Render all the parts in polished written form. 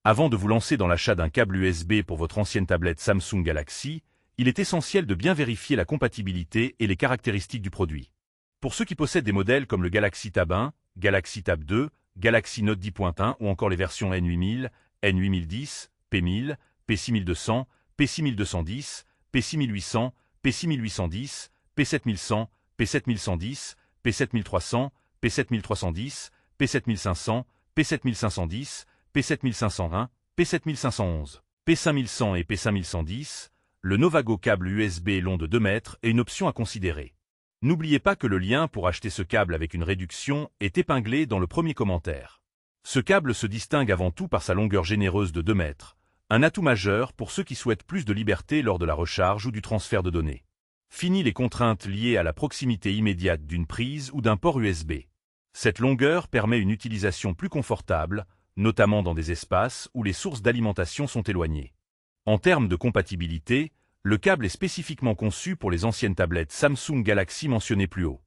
Avant de vous lancer dans l'achat d'un câble USB pour votre ancienne tablette Samsung Galaxy, il est essentiel de bien vérifier la compatibilité et les caractéristiques du produit. Pour ceux qui possèdent des modèles comme le Galaxy Tab 1, Galaxy Tab 2, Galaxy Note 10.1 ou encore les versions N8000, N8010, P1000, P6200, P6210, P6800, P6810, P7100, P7110, P7300, P7310, P7500, P7510, P7501, P7511, P5100 et P5110, le Novago câble USB long de 2 mètres est une option à considérer. N'oubliez pas que le lien pour acheter ce câble avec une réduction est épinglé dans le premier commentaire. Ce câble se distingue avant tout par sa longueur généreuse de 2 mètres, un atout majeur pour ceux qui souhaitent plus de liberté lors de la recharge ou du transfert de données. Fini les contraintes liées à la proximité immédiate d'une prise ou d'un port USB. Cette longueur permet une utilisation plus confortable, notamment dans des espaces où les sources d'alimentation sont éloignées. En termes de compatibilité, le câble est spécifiquement conçu pour les anciennes tablettes Samsung Galaxy mentionnées plus haut.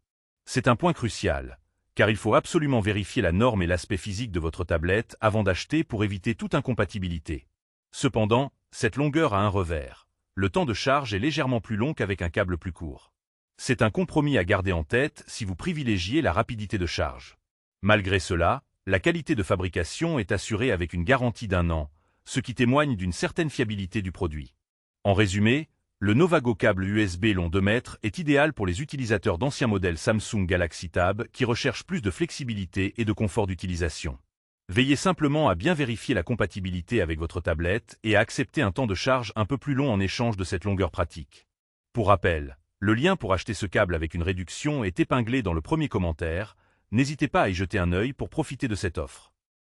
C'est un point crucial, car il faut absolument vérifier la norme et l'aspect physique de votre tablette avant d'acheter pour éviter toute incompatibilité. Cependant, cette longueur a un revers. Le temps de charge est légèrement plus long qu'avec un câble plus court. C'est un compromis à garder en tête si vous privilégiez la rapidité de charge. Malgré cela, la qualité de fabrication est assurée avec une garantie d'1 an, ce qui témoigne d'une certaine fiabilité du produit. En résumé, le Novago câble USB long 2 mètres est idéal pour les utilisateurs d'anciens modèles Samsung Galaxy Tab qui recherchent plus de flexibilité et de confort d'utilisation. Veillez simplement à bien vérifier la compatibilité avec votre tablette et à accepter un temps de charge un peu plus long en échange de cette longueur pratique. Pour rappel, le lien pour acheter ce câble avec une réduction est épinglé dans le premier commentaire. N'hésitez pas à y jeter un œil pour profiter de cette offre.